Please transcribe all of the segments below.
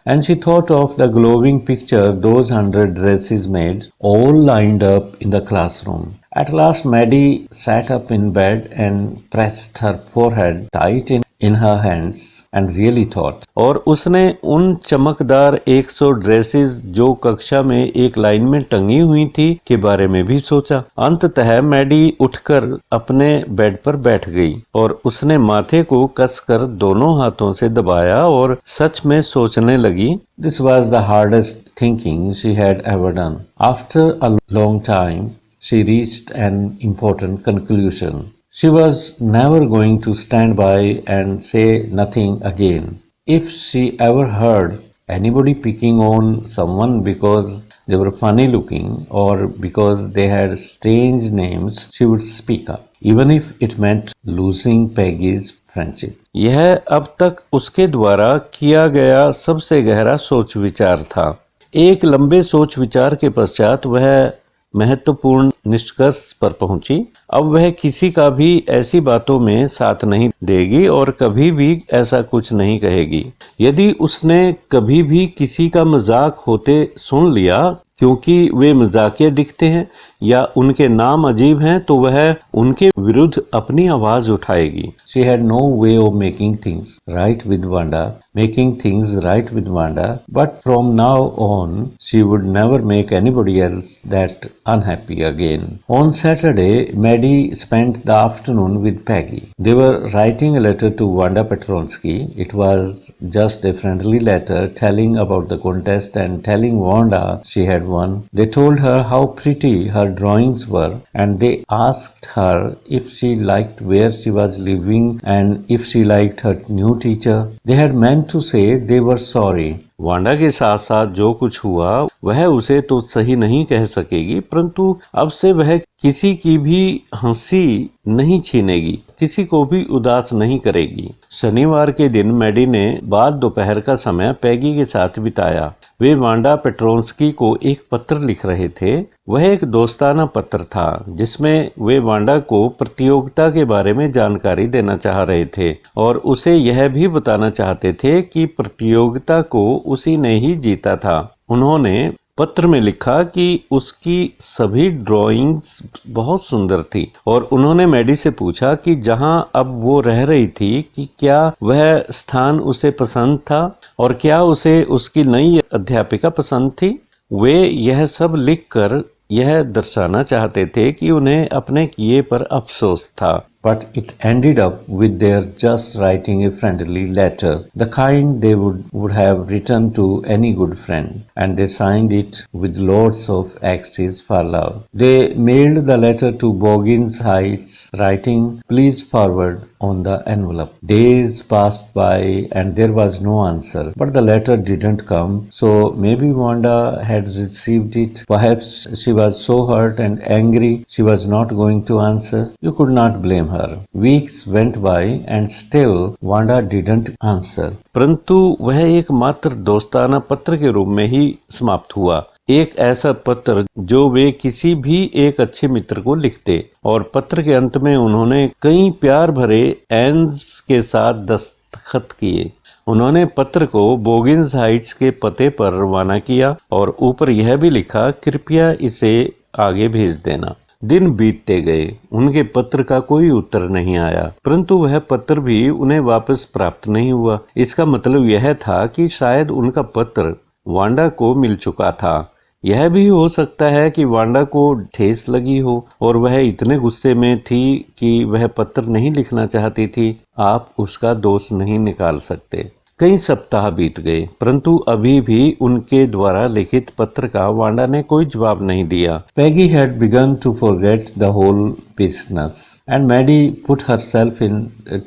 And she thought of the glowing picture those 100 dresses made, all lined up in the classroom. At last, Maddie sat up in bed and pressed her forehead tight in her hands and really thought. और उसने उन चमकदार 100 dresses जो कक्षा में एक line में टंगी हुई थी के बारे में भी सोचा। अंततः मैडी उठकर अपने बेड पर बैठ गई और उसने माथे को कसकर दोनों हाथों से दबाया और सच में सोचने लगी। This was the hardest thinking she had ever done. After a long time, she reached an important conclusion. She was never going to stand by and say nothing again. If she ever heard anybody picking on someone because they were funny looking or because they had strange names, she would speak up, even if it meant losing Peggy's friendship. यह अब तक उसके द्वारा किया गया सबसे गहरा सोच विचार था। एक लंबे सोच विचार के पश्चात वह महत्वपूर्ण निष्कर्ष पर पहुंची। अब वह किसी का भी ऐसी बातों में साथ नहीं देगी और कभी भी ऐसा कुछ नहीं कहेगी। यदि उसने कभी भी किसी का मजाक होते सुन लिया क्योंकि वे मजाकिया दिखते हैं या उनके नाम अजीब हैं तो वह उनके विरुद्ध अपनी आवाज उठाएगी। She had no way of making things right with Wanda, but from now on she would never make anybody else that unhappy again. On Saturday, Maddie spent the afternoon with Peggy. They were writing a letter to Wanda Petronsky. It was just a friendly letter telling about the contest and telling Wanda she had won. They told her how pretty her drawings were and they asked her if she liked where she was living and if she liked her new teacher. They had meant to say they were sorry. Wanda के साथ साथ जो कुछ हुआ वह उसे तो सही नहीं कह सकेगी, परंतु अब से वह किसी की भी हंसी नहीं छीनेगी, किसी को भी उदास नहीं करेगी। शनिवार के दिन मैडी ने बाद दोपहर का समय पैगी के साथ बिताया। वे वांडा पेट्रोन्स्की को एक पत्र लिख रहे थे। वह एक दोस्ताना पत्र था जिसमें वे वांडा को प्रतियोगिता के बारे में जानकारी देना चाह रहे थे और उसे यह भी बताना चाहते थे कि प्रतियोगिता को उसी ने ही जीता था। उन्होंने पत्र में लिखा कि उसकी सभी ड्राइंग्स बहुत सुंदर थी और उन्होंने मैडी से पूछा कि जहां अब वो रह रही थी कि क्या वह स्थान उसे पसंद था और क्या उसे उसकी नई अध्यापिका पसंद थी। वे यह सब लिखकर यह दर्शाना चाहते थे कि उन्हें अपने किए पर अफसोस था। But it ended up with their just writing a friendly letter, the kind they would have written to any good friend, and they signed it with lots of X's for love. They mailed the letter to Boggins Heights, writing, "Please forward" on the envelope. Days passed by and there was no answer, but the letter didn't come, so maybe Wanda had received it. Perhaps she was so hurt and angry she was not going to answer. You could not blame her. Weeks went by and still Wanda didn't answer. परंतु वह एकमात्र दोस्ताना पत्र के रूप में ही समाप्त हुआ। एक ऐसा पत्र जो वे किसी भी एक अच्छे मित्र को लिखते और पत्र के अंत में उन्होंने कई प्यार भरे एंस के साथ दस्तखत किए। उन्होंने पत्र को बोगिन्स हाइट्स के पते पर रवाना किया और ऊपर यह भी लिखा, कृपया इसे आगे भेज देना। दिन बीतते गए, उनके पत्र का कोई उत्तर नहीं आया, परंतु वह पत्र भी उन्हें वापस प्राप्त नहीं हुआ। इसका मतलब यह था कि शायद उनका पत्र वांडा को मिल चुका था। यह भी हो सकता है कि वांडा को ठेस लगी हो और वह इतने गुस्से में थी कि वह पत्र नहीं लिखना चाहती थी। आप उसका दोष नहीं निकाल सकते। कई सप्ताह बीत गए, परंतु अभी भी उनके द्वारा लिखित पत्र का वांडा ने कोई जवाब नहीं दिया। Peggy had begun to forget the whole business, and Maddie put herself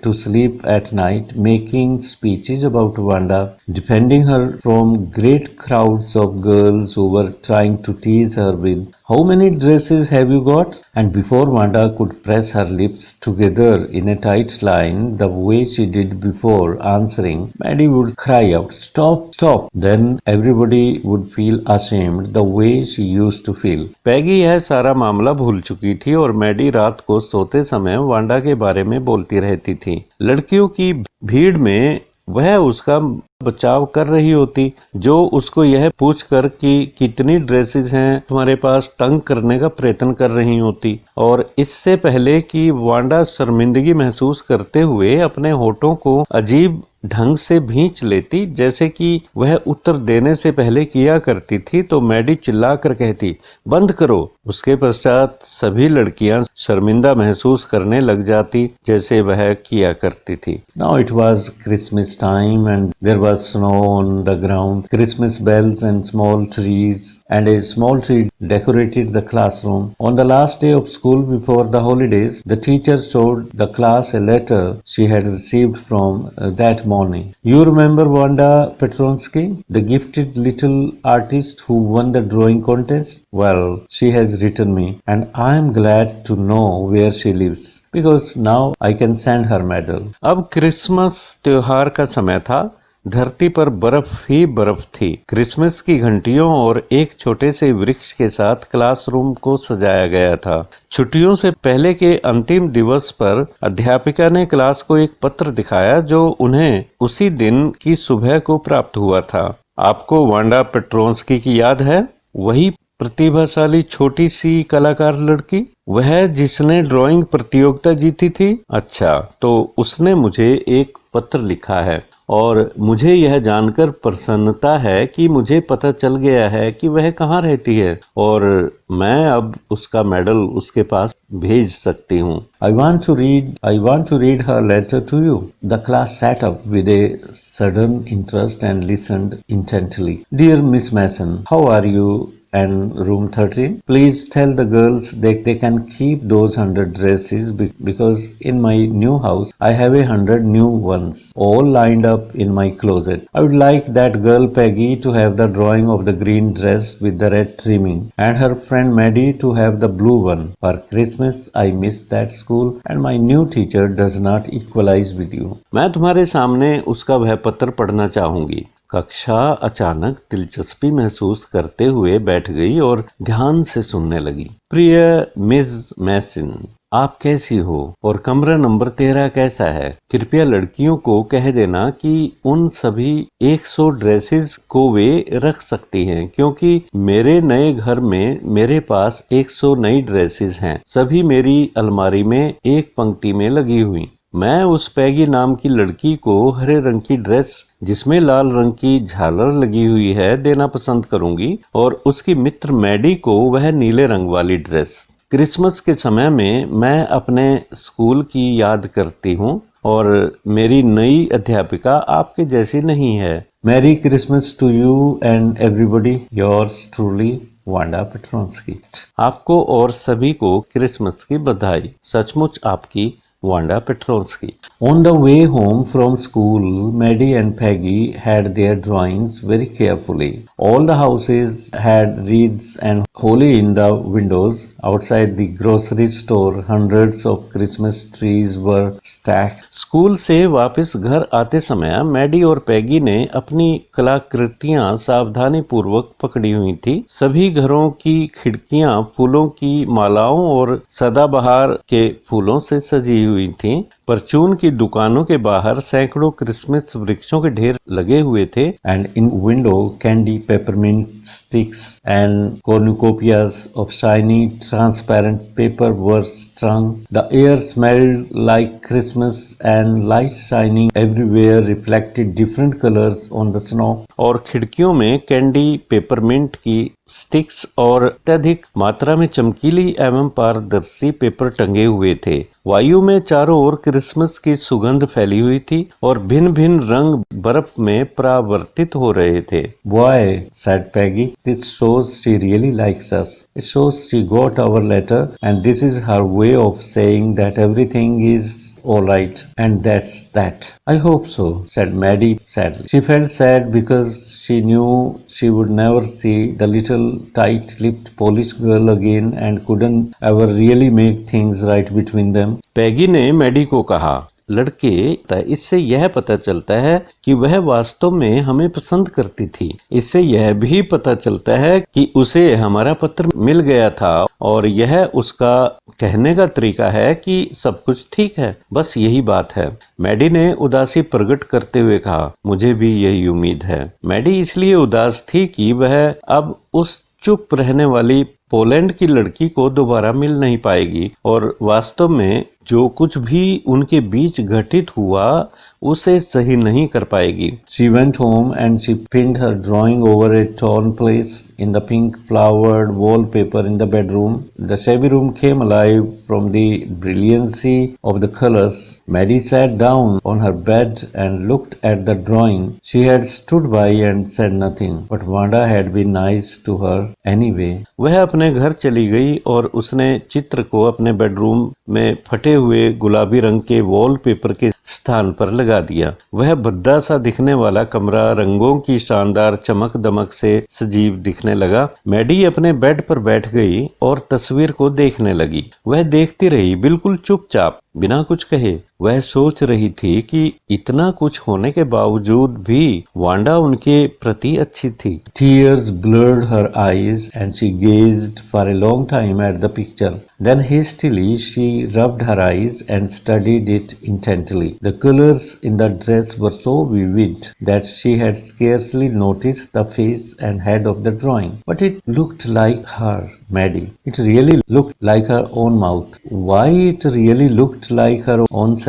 to sleep at night, making speeches about Wanda, defending her from great crowds of girls who were trying to tease her with, "How many dresses have you got?" And before Wanda could press her lips together in a tight line the way she did before answering, Maddie would cry out, "Stop, stop!" Then everybody would feel ashamed the way she used to feel. Peggy यह सारा मामला भूल चुकी थी और Maddie रात को सोते समय वांडा के बारे में बोलती रहती थी। लड़कियों की भीड़ में वह उसका बचाव कर रही होती, जो उसको यह पूछकर कि कितनी ड्रेसेस हैं तुम्हारे पास तंग करने का प्रयत्न कर रही होती। और इससे पहले कि वांडा शर्मिंदगी महसूस करते हुए अपने होठों को अजीब ढंग से भींच लेती, जैसे कि वह उत्तर देने से पहले किया करती थी, तो मैडी चिल्लाकर कहती, बंद करो। उसके पश्चात सभी लड़कियां शर्मिंदा महसूस करने लग जाती, जैसे वह किया करती थी। Now it was Christmas time and there was snow on the ground, Christmas bells and small trees and a small tree decorated the classroom. On the last day of school before the holidays, the teacher showed the class a letter she had received from that morning. You remember Wanda Petronsky, the gifted little artist who won the drawing contest? Well, she has written me, and I am glad to know where she lives because now I can send her medal. अब Christmas त्योहार का समय था। धरती पर बर्फ ही बर्फ थी। क्रिसमस की घंटियों और एक छोटे से वृक्ष के साथ क्लासरूम को सजाया गया था। छुट्टियों से पहले के अंतिम दिवस पर अध्यापिका ने क्लास को एक पत्र दिखाया जो उन्हें उसी दिन की सुबह को प्राप्त हुआ था। आपको वांडा पेट्रोंस्की की याद है? वही प्रतिभाशाली छोटी सी कलाकार लड़की, वह जिसने ड्राइंग प्रतियोगिता जीती थी। अच्छा, तो उसने मुझे एक पत्र लिखा है और मुझे यह जानकर प्रसन्नता है कि मुझे पता चल गया है कि वह कहाँ रहती है और मैं अब उसका मेडल उसके पास भेज सकती हूँ। I want to read her letter to you. The class sat up with a sudden interest and listened intently. Dear Miss Mason, how are you? And room 13, please tell the girls they can keep those 100 dresses because in my new house I have 100 new ones all lined up in my closet. I would like that girl Peggy to have the drawing of the green dress with the red trimming and her friend Maddie to have the blue one. For Christmas I miss that school and my new teacher does not equalize with you. मैं तुम्हारे सामने उसका वह पत्र पढ़ना चाहूंगी। कक्षा अचानक दिलचस्पी महसूस करते हुए बैठ गई और ध्यान से सुनने लगी। प्रिय मिस मैसन, आप कैसी हो और कमरा नंबर 13 कैसा है? कृपया लड़कियों को कह देना कि उन सभी 100 ड्रेसेस को वे रख सकती हैं क्योंकि मेरे नए घर में मेरे पास 100 नई ड्रेसेस हैं। सभी मेरी अलमारी में एक पंक्ति में लगी हुई। मैं उस पैगी नाम की लड़की को हरे रंग की ड्रेस जिसमें लाल रंग की झालर लगी हुई है देना पसंद करूंगी और उसकी मित्र मैडी को वह नीले रंग वाली ड्रेस। क्रिसमस के समय में मैं अपने स्कूल की याद करती हूँ और मेरी नई अध्यापिका आपके जैसी नहीं है। Merry Christmas to you and everybody, yours truly Wanda Petronsky. आपको और सभी को क्रिसमस की बधाई। सचमुच आपकी Wanda Petronsky. On the way home from school, Maddie and Peggy had their drawings very carefully. All the houses had wreaths and holly in the windows. Outside the grocery store, hundreds of Christmas trees were stacked. School से वापस घर आते समय Maddie और पैगी ने अपनी कलाकृतियां सावधानी पूर्वक पकड़ी हुई थी। सभी घरों की खिड़कियां फूलों की मालाओं और सदाबहार के फूलों से सजी हुई थीं। परचून की दुकानों के बाहर सैकड़ों क्रिसमस वृक्षों के ढेर लगे हुए थे and in window candy, peppermint sticks and cornucopias of shiny transparent paper were strung. The air smelled like Christmas and lights shining everywhere reflected different colors on the snow. और खिड़कियों में कैंडी, पेपरमिंट की sticks और अत्यधिक मात्रा में चमकीली एवं पारदर्शी पेपर टंगे हुए थे। वायु में चारों ओर क्रिसमस की सुगंध फैली हुई थी और भिन्न भिन्न रंग बर्फ में परावर्तित हो रहे थे। Boy, said Peggy, this shows she really likes us. It shows she got our letter and this is her way of saying that everything is all right and that's that. I hope so, said Maddie sadly. She felt sad because she knew she would never see the little tight-lipped Polish girl again and couldn't ever really make things right between them. पैगी ने Maddie को कहा, लड़के, इससे यह पता चलता है कि वह वास्तव में हमें पसंद करती थी। इससे यह भी पता चलता है कि उसे हमारा पत्र मिल गया था और यह उसका कहने का तरीका है कि सब कुछ ठीक है, बस यही बात है। मैडी ने उदासी प्रकट करते हुए कहा, मुझे भी यही उम्मीद है। मैडी इसलिए उदास थी कि वह अब उस चुप रहने वाली पोलैंड की लड़की को दोबारा मिल नहीं पाएगी और वास्तव में जो कुछ भी उनके बीच घटित हुआ उसे सही नहीं कर पाएगी। She went home and she pinned her drawing over a torn place in the pink flowered wallpaper in the bedroom. The shabby room came alive from the brilliancy of the colors. Maddie sat down on her bed and looked at the drawing. She had stood by and said nothing, but Wanda had been nice to her anyway. वह अपने घर चली गई और उसने चित्र को अपने बेडरूम में फटे हुए गुलाबी रंग के वॉलपेपर के स्थान पर लगा दिया। वह भद्दा सा दिखने वाला कमरा रंगों की शानदार चमक दमक से सजीव दिखने लगा। मैडी अपने बेड पर बैठ गई और तस्वीर को देखने लगी। वह देखती रही, बिल्कुल चुपचाप, बिना कुछ कहे। वह सोच रही थी कि इतना कुछ होने के बावजूद भी वांडा उनके प्रति अच्छी थी। Tears blurred her eyes and she gazed for a long time at the picture. Then hastily she rubbed her eyes and studied it intently. The colors in the dress were so vivid that she had scarcely noticed the face and head of the drawing. But it looked like her, Maddie. It really looked like her own mouth. Why it really looked like her own self?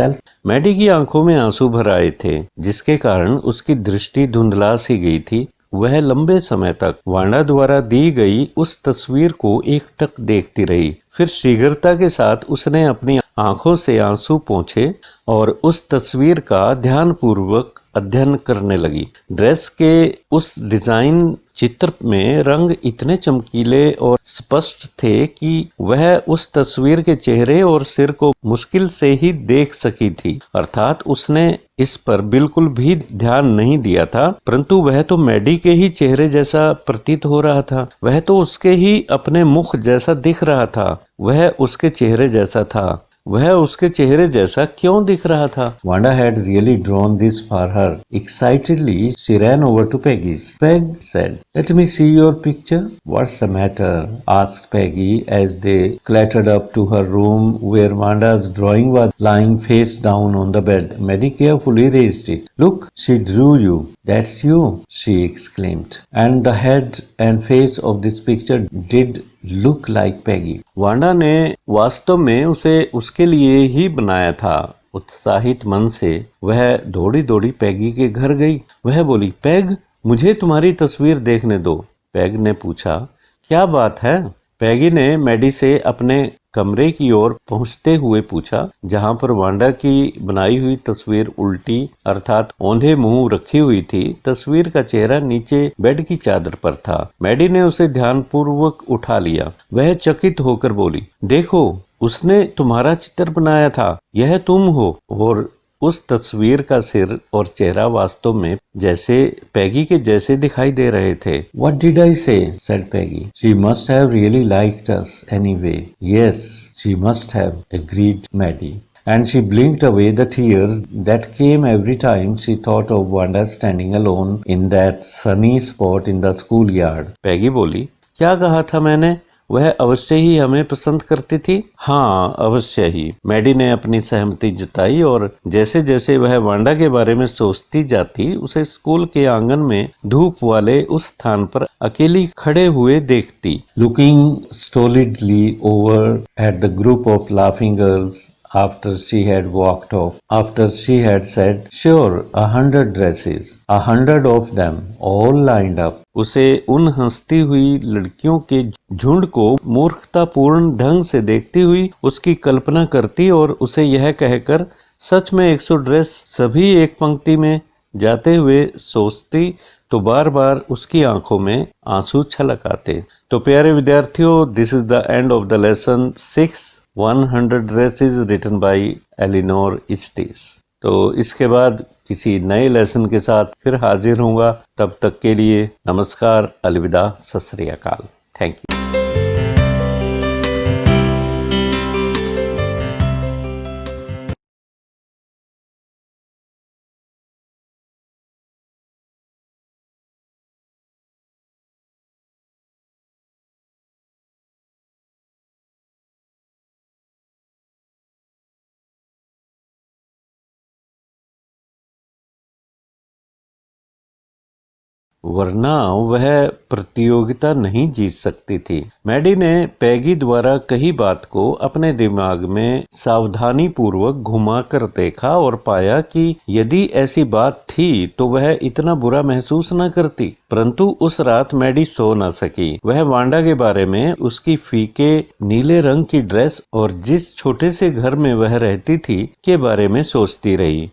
Maddie की आंखों में आंसू भर आए थे, जिसके कारण उसकी दृष्टि धुंधला सी गई थी। वह लंबे समय तक वांडा द्वारा दी गई उस तस्वीर को एकटक देखती रही। फिर शीघ्रता के साथ उसने अपनी आंखों से आंसू पोंछे और उस तस्वीर का ध्यानपूर्वक अध्ययन करने लगी। ड्रेस के उस डिजाइन चित्र में रंग इतने चमकीले और स्पष्ट थे कि वह उस तस्वीर के चेहरे और सिर को मुश्किल से ही देख सकी थी। अर्थात उसने इस पर बिल्कुल भी ध्यान नहीं दिया था, परंतु वह तो मैडी के ही चेहरे जैसा प्रतीत हो रहा था। वह तो उसके ही अपने मुख जैसा दिख रहा था। वह उसके चेहरे जैसा था। वह उसके चेहरे जैसा क्यों दिख रहा था? Wanda had really drawn this for her. Excitedly, she ran over to Peggy's. Peg said, "Let me see your picture." "What's the matter?" asked Peggy as they clattered up to her room where Wanda's drawing was lying face down on the bed. Maddie carefully raised it. "Look, she drew you." "That's you," she exclaimed. And the head and face of this picture did look like Peggy. Wanda ने वास्तव में उसे उसके लिए ही बनाया था। उत्साहित मन से वह दौड़ी दौड़ी पैगी के घर गई। वह बोली, पैग, मुझे तुम्हारी तस्वीर देखने दो। पैग ने पूछा, क्या बात है? पैगी ने मैडी से अपने कमरे की ओर पहुंचते हुए पूछा, जहां पर वांडा की बनाई हुई तस्वीर उल्टी अर्थात औंधे मुंह रखी हुई थी। तस्वीर का चेहरा नीचे बेड की चादर पर था। मैडी ने उसे ध्यानपूर्वक उठा लिया। वह चकित होकर बोली, देखो, उसने तुम्हारा चित्र बनाया था। यह तुम हो। और उस तस्वीर का सिर और चेहरा वास्तव में जैसे पैगी के जैसे दिखाई दे रहे थे। What did I say? said Peggy. She must have really liked us anyway. Yes, she must have, agreed Maddie. And she blinked away the tears that came every time she thought of Wanda standing alone in that sunny spot in the schoolyard. Peggy बोली, क्या कहा था मैंने? वह अवश्य ही हमें पसंद करती थी। हाँ, अवश्य ही। मैडी ने अपनी सहमति जताई और जैसे जैसे वह वांडा के बारे में सोचती जाती, उसे स्कूल के आंगन में धूप वाले उस स्थान पर अकेली खड़े हुए देखती। Looking stolidly over at the group of laughing girls after she had walked off, after she had said, "Sure, 100 dresses, 100 of them, all lined up." उसे उन हंसती हुई लड़कियों के झुंड को मूर्खतापूर्ण ढंग से देखती हुई उसकी कल्पना करती और उसे यह कहकर सच में 100 ड्रेस सभी एक पंक्ति में जाते हुए सोचती तो बार बार उसकी आंखों में आंसू छलक आते। तो प्यारे विद्यार्थियों, this is the end of the lesson 6 100 dresses written by Eleanor Estes. तो इसके बाद किसी नए लेसन के साथ फिर हाजिर होऊंगा। तब तक के लिए नमस्कार, अलविदा, सत श्री अकाल। Thank you. वरना वह प्रतियोगिता नहीं जीत सकती थी। मैडी ने पैगी द्वारा कही बात को अपने दिमाग में सावधानी पूर्वक घुमा कर देखा और पाया कि यदि ऐसी बात थी तो वह इतना बुरा महसूस न करती। परंतु उस रात मैडी सो न सकी। वह वांडा के बारे में, उसकी फीके नीले रंग की ड्रेस और जिस छोटे से घर में वह रहती थी के बारे में सोचती रही।